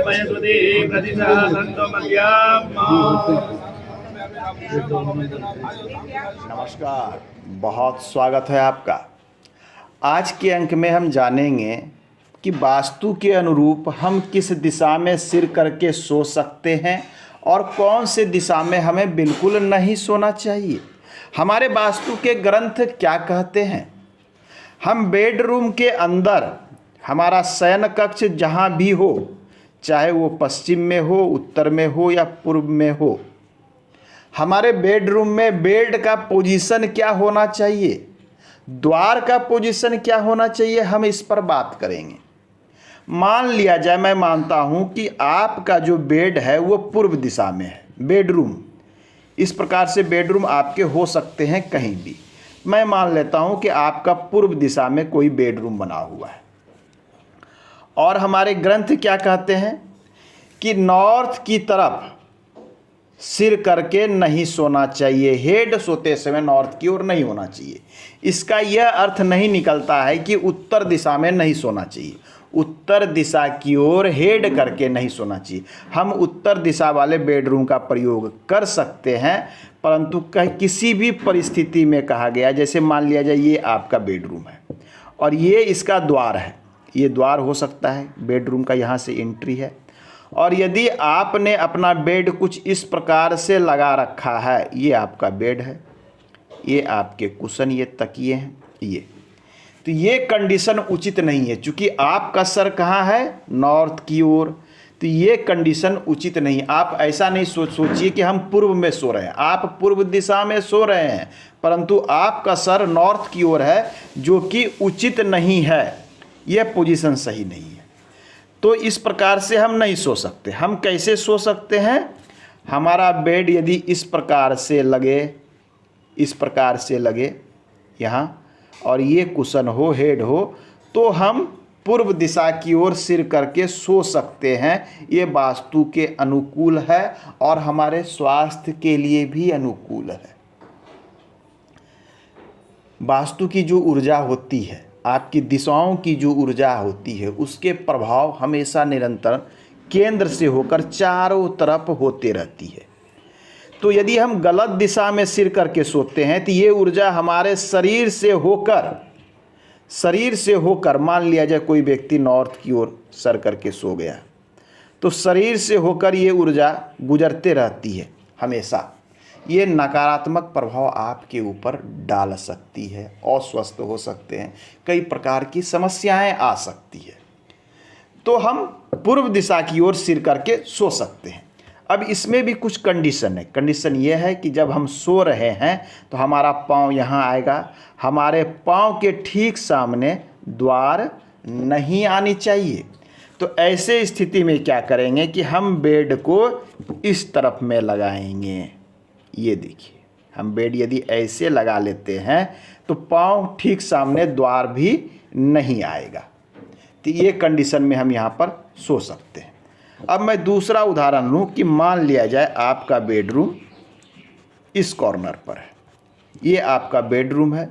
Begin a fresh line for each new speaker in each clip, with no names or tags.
पयस्वती प्रतिशा संतो मध्यम।
नमस्कार, बहुत स्वागत है आपका। आज के अंक में हम जानेंगे कि वास्तु के अनुरूप हम किस दिशा में सिर करके सो सकते हैं और कौन से दिशा में हमें बिल्कुल नहीं सोना चाहिए। हमारे वास्तु के ग्रंथ क्या कहते हैं। हम बेडरूम के अंदर हमारा शयन कक्ष जहाँ भी हो, चाहे वो पश्चिम में हो, उत्तर में हो या पूर्व में हो, हमारे बेडरूम में बेड का पोजीशन क्या होना चाहिए, द्वार का पोजीशन क्या होना चाहिए, हम इस पर बात करेंगे। मान लिया जाए, मैं मानता हूं कि आपका जो बेड है वो पूर्व दिशा में है। बेडरूम इस प्रकार से बेडरूम आपके हो सकते हैं कहीं भी। मैं मान लेता हूं कि आपका पूर्व दिशा में कोई बेडरूम बना हुआ है और हमारे ग्रंथ क्या कहते हैं कि नॉर्थ की तरफ सिर करके नहीं सोना चाहिए। हेड सोते समय नॉर्थ की ओर नहीं होना चाहिए। इसका यह अर्थ नहीं निकलता है कि उत्तर दिशा में नहीं सोना चाहिए। उत्तर दिशा की ओर हेड करके नहीं सोना चाहिए। हम उत्तर दिशा वाले बेडरूम का प्रयोग कर सकते हैं, परंतु किसी भी परिस्थिति में कहा गया, जैसे मान लिया जाए ये आपका बेडरूम है और ये इसका द्वार है। ये द्वार हो सकता है बेडरूम का, यहाँ से एंट्री है। और यदि आपने अपना बेड कुछ इस प्रकार से लगा रखा है, ये आपका बेड है, ये आपके कुशन, ये तकिए हैं, ये तो ये कंडीशन उचित नहीं है। चूंकि आपका सर कहाँ है, नॉर्थ की ओर, तो ये कंडीशन उचित नहीं। आप ऐसा नहीं सोचिए कि हम पूर्व में सो रहे हैं। आप पूर्व दिशा में सो रहे हैं, परंतु आपका सर नॉर्थ की ओर है, जो कि उचित नहीं है। यह पोजीशन सही नहीं है। तो इस प्रकार से हम नहीं सो सकते। हम कैसे सो सकते हैं। हमारा बेड यदि इस प्रकार से लगे, इस प्रकार से लगे यहाँ, और ये कुशन हो, हेड हो, तो हम पूर्व दिशा की ओर सिर करके सो सकते हैं। ये वास्तु के अनुकूल है और हमारे स्वास्थ्य के लिए भी अनुकूल है। वास्तु की जो ऊर्जा होती है, आपकी दिशाओं की जो ऊर्जा होती है, उसके प्रभाव हमेशा निरंतर केंद्र से होकर चारों तरफ होते रहती है। तो यदि हम गलत दिशा में सिर करके सोते हैं तो ये ऊर्जा हमारे शरीर से होकर मान लिया जाए कोई व्यक्ति नॉर्थ की ओर सर करके सो गया, तो शरीर से होकर ये ऊर्जा गुजरते रहती है हमेशा। ये नकारात्मक प्रभाव आपके ऊपर डाल सकती है, अस्वस्थ हो सकते हैं, कई प्रकार की समस्याएं आ सकती है। तो हम पूर्व दिशा की ओर सिर करके सो सकते हैं। अब इसमें भी कुछ कंडीशन है। कंडीशन ये है कि जब हम सो रहे हैं तो हमारा पाँव यहाँ आएगा, हमारे पाँव के ठीक सामने द्वार नहीं आनी चाहिए। तो ऐसे स्थिति में क्या करेंगे कि हम बेड को इस तरफ में लगाएंगे। ये देखिए, हम बेड यदि ऐसे लगा लेते हैं तो पाँव ठीक सामने द्वार भी नहीं आएगा। तो ये कंडीशन में हम यहाँ पर सो सकते हैं। अब मैं दूसरा उदाहरण लूँ कि मान लिया जाए आपका बेडरूम इस कॉर्नर पर है। ये आपका बेडरूम है।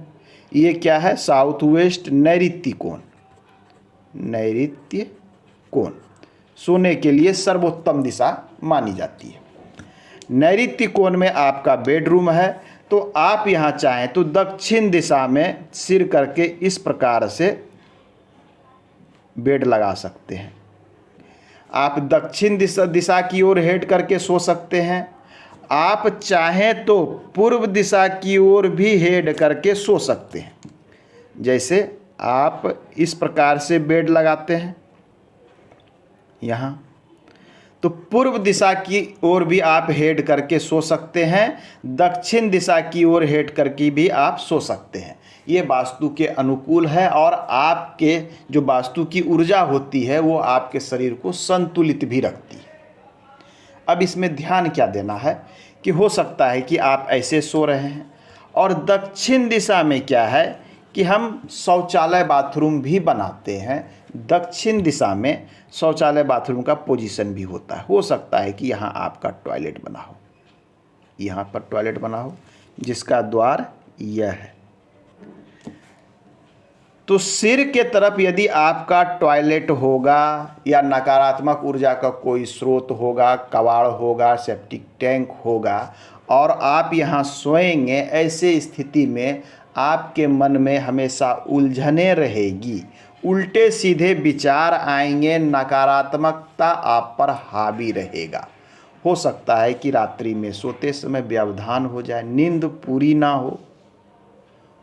ये क्या है, साउथ वेस्ट नैऋत्य कोण। नैऋत्य कोण सोने के लिए सर्वोत्तम दिशा मानी जाती है। नैऋत्य कोण में आपका बेडरूम है, तो आप यहाँ चाहें तो दक्षिण दिशा में सिर करके इस प्रकार से बेड लगा सकते हैं। आप दक्षिण दिशा की ओर हेड करके सो सकते हैं। आप चाहें तो पूर्व दिशा की ओर भी हेड करके सो सकते हैं। जैसे आप इस प्रकार से बेड लगाते हैं यहाँ, तो पूर्व दिशा की ओर भी आप हेड करके सो सकते हैं, दक्षिण दिशा की ओर हेड करके भी आप सो सकते हैं। ये वास्तु के अनुकूल है और आपके जो वास्तु की ऊर्जा होती है वो आपके शरीर को संतुलित भी रखती है। अब इसमें ध्यान क्या देना है कि हो सकता है कि आप ऐसे सो रहे हैं और दक्षिण दिशा में क्या है कि हम शौचालय बाथरूम भी बनाते हैं। दक्षिण दिशा में शौचालय बाथरूम का पोजीशन भी होता है। हो सकता है कि यहाँ आपका टॉयलेट बना हो, यहाँ पर टॉयलेट बना हो जिसका द्वार यह है। तो सिर के तरफ यदि आपका टॉयलेट होगा या नकारात्मक ऊर्जा का कोई स्रोत होगा, कबाड़ होगा, सेप्टिक टैंक होगा और आप यहाँ सोएंगे, ऐसे स्थिति में आपके मन में हमेशा उलझने रहेगी, उल्टे सीधे विचार आएंगे, नकारात्मकता आप पर हावी रहेगा। हो सकता है कि रात्रि में सोते समय व्यवधान हो जाए, नींद पूरी ना हो,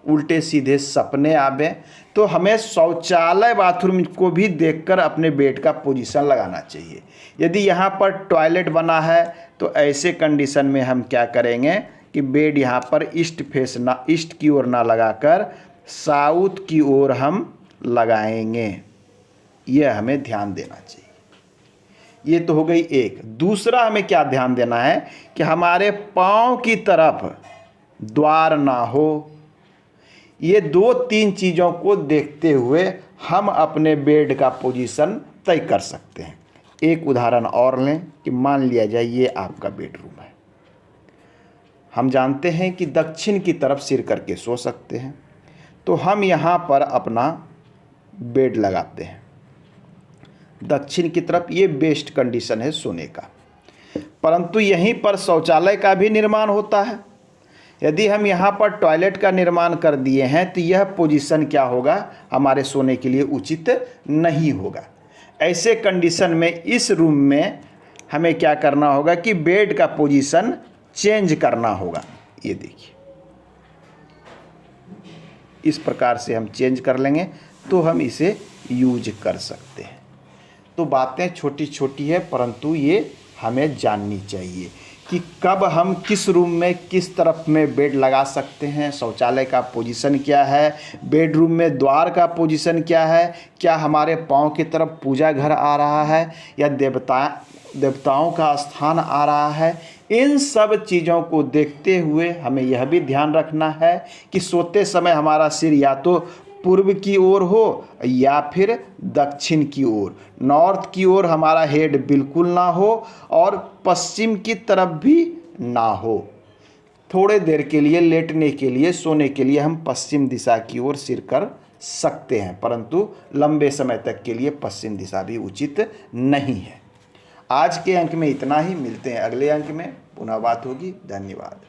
उल्टे सीधे सपने आवे। तो हमें शौचालय बाथरूम को भी देखकर अपने बेड का पोजीशन लगाना चाहिए। यदि यहाँ पर टॉयलेट बना है तो ऐसे कंडीशन में हम क्या करेंगे कि बेड यहाँ पर ईस्ट की ओर ना लगाकर साउथ की ओर हम लगाएंगे। यह हमें ध्यान देना चाहिए। ये तो हो गई एक। दूसरा हमें क्या ध्यान देना है कि हमारे पाँव की तरफ द्वार ना हो। ये 2-3 चीज़ों को देखते हुए हम अपने बेड का पोजीशन तय कर सकते हैं। एक उदाहरण और लें कि मान लिया जाए ये आपका बेडरूम है। हम जानते हैं कि दक्षिण की तरफ सिर करके सो सकते हैं, तो हम यहाँ पर अपना बेड लगाते हैं दक्षिण की तरफ। ये बेस्ट कंडीशन है सोने का। परंतु यहीं पर शौचालय का भी निर्माण होता है। यदि हम यहाँ पर टॉयलेट का निर्माण कर दिए हैं तो यह पोजीशन क्या होगा, हमारे सोने के लिए उचित नहीं होगा। ऐसे कंडीशन में इस रूम में हमें क्या करना होगा कि बेड का पोजीशन चेंज करना होगा। ये देखिए, इस प्रकार से हम चेंज कर लेंगे तो हम इसे यूज कर सकते हैं। तो बातें छोटी छोटी है, परंतु ये हमें जाननी चाहिए कि कब हम किस रूम में किस तरफ में बेड लगा सकते हैं, शौचालय का पोजीशन क्या है, बेडरूम में द्वार का पोजीशन क्या है, क्या हमारे पाँव की तरफ पूजा घर आ रहा है या देवताओं का स्थान आ रहा है। इन सब चीज़ों को देखते हुए हमें यह भी ध्यान रखना है कि सोते समय हमारा सिर या तो पूर्व की ओर हो या फिर दक्षिण की ओर, नॉर्थ की ओर हमारा हेड बिल्कुल ना हो और पश्चिम की तरफ भी ना हो। थोड़े देर के लिए लेटने के लिए, सोने के लिए हम पश्चिम दिशा की ओर सिर कर सकते हैं, परंतु लंबे समय तक के लिए पश्चिम दिशा भी उचित नहीं है। आज के अंक में इतना ही। मिलते हैं अगले अंक में, पुनः बात होगी। धन्यवाद।